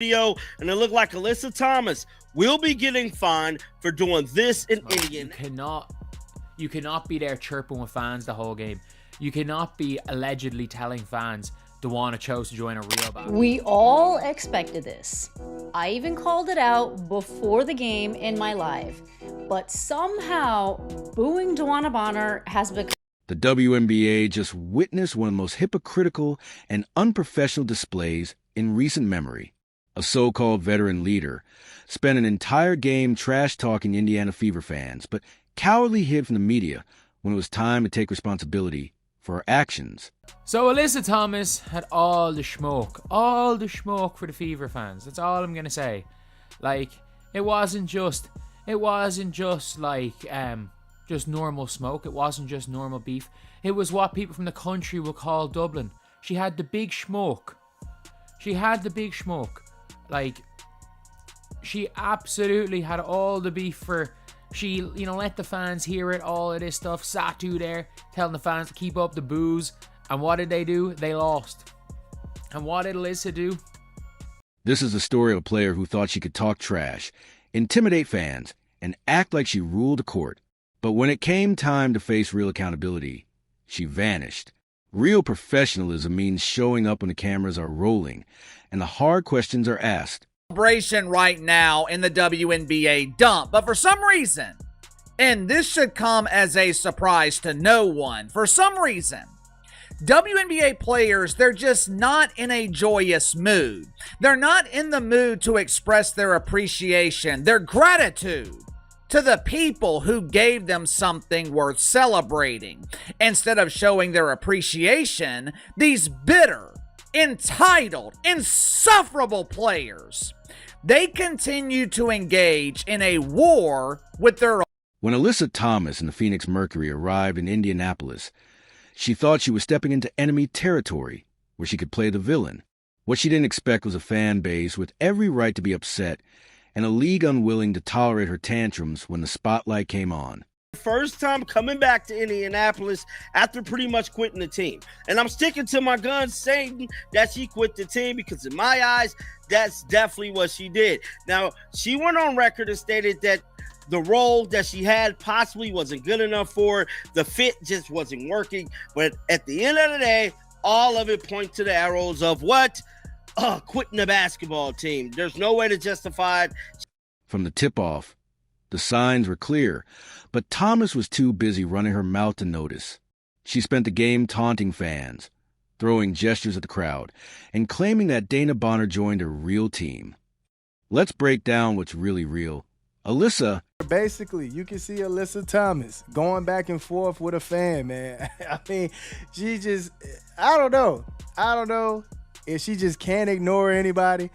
video, and it looked like Alyssa Thomas will be getting fined for doing this in Indian. You cannot be there chirping with fans the whole game. You cannot be allegedly telling fans DeWanna chose to join a real battle. We all expected this. I even called it out before the game in my live. But somehow, booing DeWanna Bonner has become... The WNBA just witnessed one of the most hypocritical and unprofessional displays in recent memory. A so-called veteran leader spent an entire game trash-talking Indiana Fever fans, but cowardly hid from the media when it was time to take responsibility for her actions. So Alyssa Thomas had all the smoke for the Fever fans. That's all I'm gonna say. Like, it wasn't just like just normal smoke. It wasn't just normal beef. It was what people from the country would call Dublin. She had the big smoke. Like, she absolutely had all the beef for... She, let the fans hear it, all of this stuff. Satu there, telling the fans to keep up the booze. And what did they do? They lost. And what did Alyssa do? This is the story of a player who thought she could talk trash, intimidate fans, and act like she ruled the court. But when it came time to face real accountability, she vanished. Real professionalism means showing up when the cameras are rolling and the hard questions are asked. Celebration right now in the WNBA dump, but for some reason, and this should come as a surprise to no one, for some reason, WNBA players, they're just not in a joyous mood. They're not in the mood to express their appreciation, their gratitude to the people who gave them something worth celebrating. Instead of showing their appreciation, these bitter, entitled, insufferable players, they continue to engage in a war with their own. When Alyssa Thomas and the Phoenix Mercury arrived in Indianapolis, she thought she was stepping into enemy territory where she could play the villain. What she didn't expect was a fan base with every right to be upset and a league unwilling to tolerate her tantrums when the spotlight came on. First time coming back to Indianapolis after pretty much quitting the team. And I'm sticking to my guns saying that she quit the team because in my eyes, that's definitely what she did. Now, she went on record and stated that the role that she had possibly wasn't good enough for her. The fit just wasn't working. But at the end of the day, all of it points to the arrows of what? Quitting the basketball team. There's no way to justify it. From the tip-off, the signs were clear, but Thomas was too busy running her mouth to notice. She spent the game taunting fans, throwing gestures at the crowd, and claiming that Dana Bonner joined a real team. Let's break down what's really real. Alyssa... Basically, you can see Alyssa Thomas going back and forth with a fan, man. I mean, she just... I don't know if she just can't ignore anybody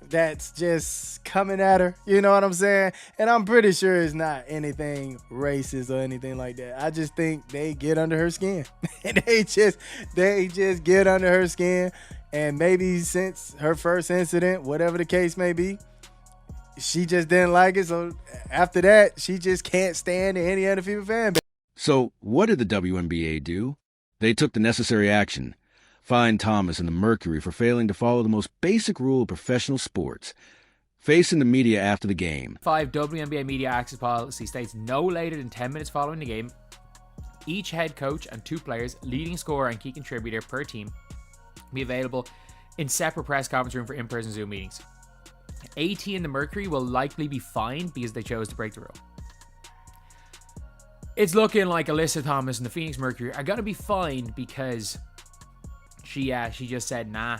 that's just coming at her, you know what I'm saying? And I'm pretty sure it's not anything racist or anything like that. I just think they get under her skin. they just get under her skin. And maybe since her first incident, whatever the case may be, she just didn't like it. So after that, she just can't stand any other female fan base. So what did the WNBA do? They took the necessary action. Fined Thomas and the Mercury for failing to follow the most basic rule of professional sports, facing the media after the game. 5 WNBA media access policy states no later than 10 minutes following the game, each head coach and 2 players, leading scorer and key contributor per team, be available in separate press conference room for in-person Zoom meetings. AT and the Mercury will likely be fined because they chose to break the rule. It's looking like Alyssa Thomas and the Phoenix Mercury are going to be fined because she just said nah.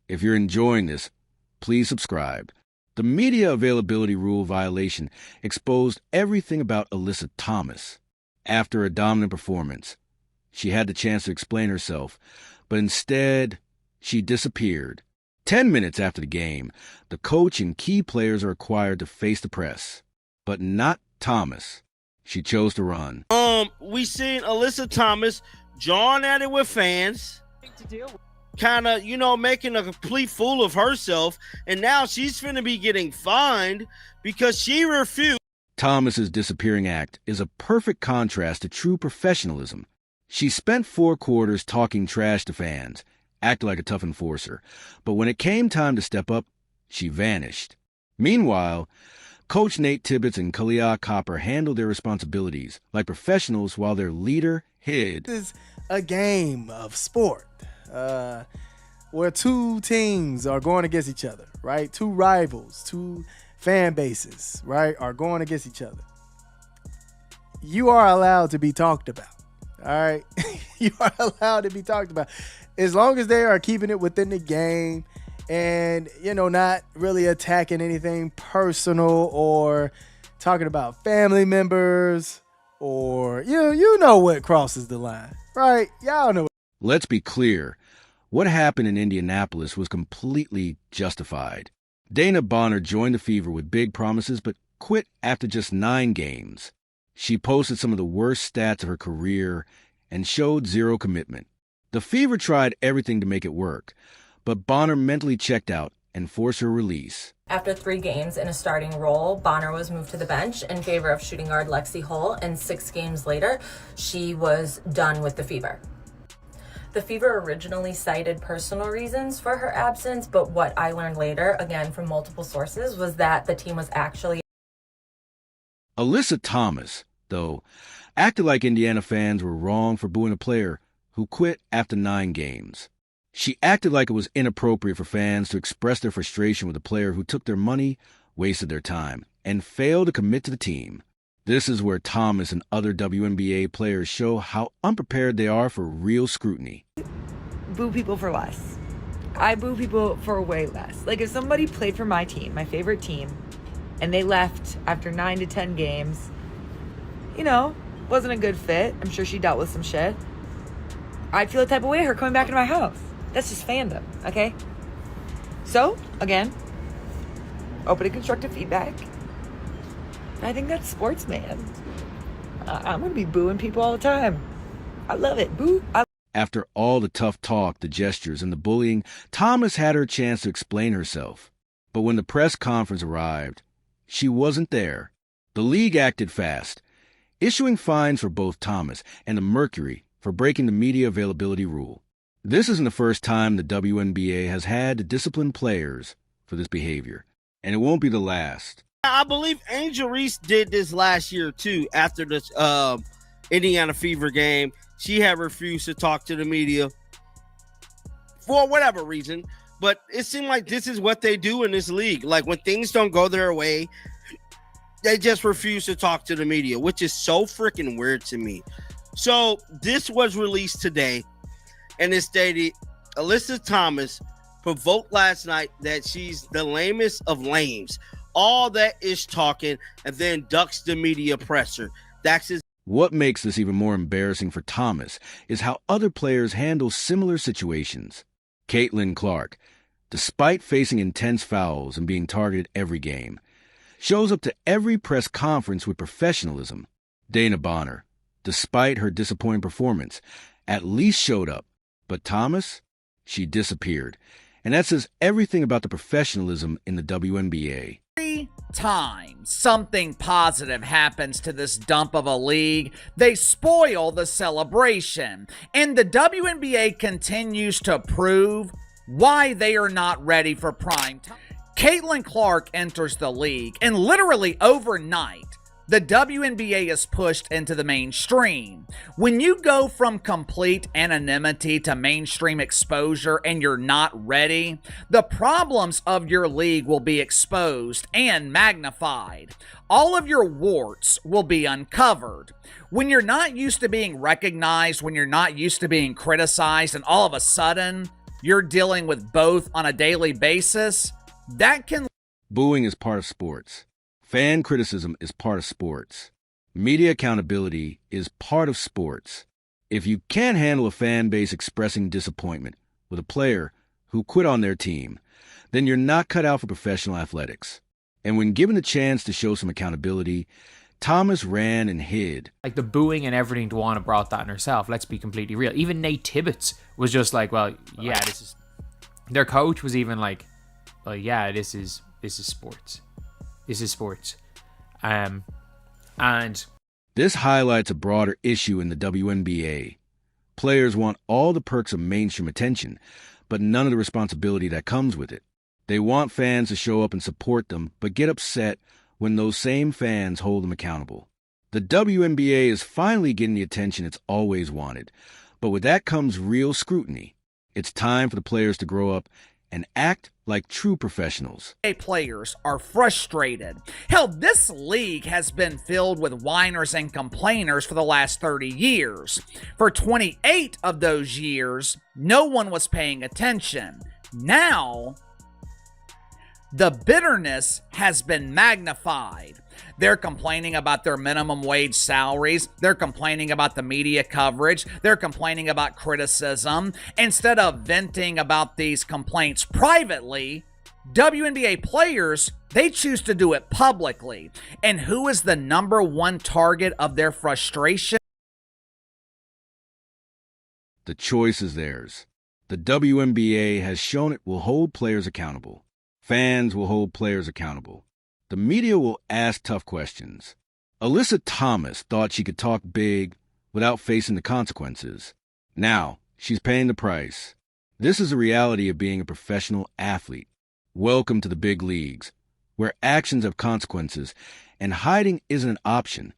If you're enjoying this, please subscribe. The media availability rule violation exposed everything about Alyssa Thomas. After a dominant performance, she had the chance to explain herself, but instead, she disappeared. 10 minutes after the game, the coach and key players are required to face the press, but not Thomas. She chose to run. We seen Alyssa Thomas jawing at it with fans, kind of, making a complete fool of herself, and now she's finna be getting fined because she refused. Thomas's disappearing act is a perfect contrast to true professionalism. She spent 4 quarters talking trash to fans, acted like a tough enforcer, but when it came time to step up, she vanished. Meanwhile, Coach Nate Tibbetts and Kalia Copper handled their responsibilities like professionals while their leader hid. This is a game of sport where two teams are going against each other, right? Two rivals, two fan bases, right, are going against each other. You are allowed to be talked about, all right? You are allowed to be talked about as long as they are keeping it within the game and, not really attacking anything personal or talking about family members or, you know what crosses the line, right? Y'all know. Let's be clear. What happened in Indianapolis was completely justified. Dana Bonner joined the Fever with big promises, but quit after just 9 games. She posted some of the worst stats of her career and showed zero commitment. The Fever tried everything to make it work, but Bonner mentally checked out and forced her release. After 3 games in a starting role, Bonner was moved to the bench in favor of shooting guard Lexi Hull, and 6 games later, she was done with the Fever. The Fever originally cited personal reasons for her absence, but what I learned later, again from multiple sources, was that the team was actually... Alyssa Thomas, though, acted like Indiana fans were wrong for booing a player who quit after 9 games. She acted like it was inappropriate for fans to express their frustration with a player who took their money, wasted their time, and failed to commit to the team. This is where Thomas and other WNBA players show how unprepared they are for real scrutiny. Boo people for less. I boo people for way less. Like if somebody played for my team, my favorite team, and they left after 9 to 10 games, wasn't a good fit. I'm sure she dealt with some shit. I'd feel the type of way her coming back into my house. That's just fandom, okay? So, again, open to constructive feedback. I think that's sports, man. I'm going to be booing people all the time. I love it. Boo. After all the tough talk, the gestures, and the bullying, Thomas had her chance to explain herself. But when the press conference arrived, she wasn't there. The league acted fast, issuing fines for both Thomas and the Mercury for breaking the media availability rule. This isn't the first time the WNBA has had to discipline players for this behavior, and it won't be the last. I believe Angel Reese did this last year, too, after the Indiana Fever game. She had refused to talk to the media for whatever reason, but it seemed like this is what they do in this league. Like, when things don't go their way, they just refuse to talk to the media, which is so freaking weird to me. So this was released today, and it stated Alyssa Thomas provoked last night that she's the lamest of lames. All that is talking, and then ducks the media presser. That's his. What makes this even more embarrassing for Thomas is how other players handle similar situations. Caitlin Clark, despite facing intense fouls and being targeted every game, shows up to every press conference with professionalism. Dana Bonner, despite her disappointing performance, at least showed up. But Thomas, she disappeared. And that says everything about the professionalism in the WNBA. Every time something positive happens to this dump of a league, they spoil the celebration. And the WNBA continues to prove why they are not ready for prime time. Caitlin Clark enters the league, and literally overnight, the WNBA is pushed into the mainstream. When you go from complete anonymity to mainstream exposure and you're not ready, the problems of your league will be exposed and magnified. All of your warts will be uncovered. When you're not used to being recognized, when you're not used to being criticized, and all of a sudden you're dealing with both on a daily basis, that can... Booing is part of sports. Fan criticism is part of sports. Media accountability is part of sports. If you can't handle a fan base expressing disappointment with a player who quit on their team, then you're not cut out for professional athletics. And when given the chance to show some accountability, Thomas ran and hid. Like the booing and everything, Dwana brought that in herself. Let's be completely real. Even Nate Tibbetts was just like, well, yeah, this is... Their coach was even like, well, yeah, this is sports. This is sports. And this highlights a broader issue in the WNBA. Players want all the perks of mainstream attention, but none of the responsibility that comes with it. They want fans to show up and support them, but get upset when those same fans hold them accountable. The WNBA is finally getting the attention it's always wanted, but with that comes real scrutiny. It's time for the players to grow up and act like true professionals. Players are frustrated. Hell, this league has been filled with whiners and complainers for the last 30 years. For 28 of those years, no one was paying attention. Now, the bitterness has been magnified. They're complaining about their minimum wage salaries. They're complaining about the media coverage. They're complaining about criticism. Instead of venting about these complaints privately, WNBA players, they choose to do it publicly. And who is the number one target of their frustration? The choice is theirs. The WNBA has shown it will hold players accountable. Fans will hold players accountable. The media will ask tough questions. Alyssa Thomas thought she could talk big without facing the consequences. Now, she's paying the price. This is the reality of being a professional athlete. Welcome to the big leagues, where actions have consequences, and hiding isn't an option.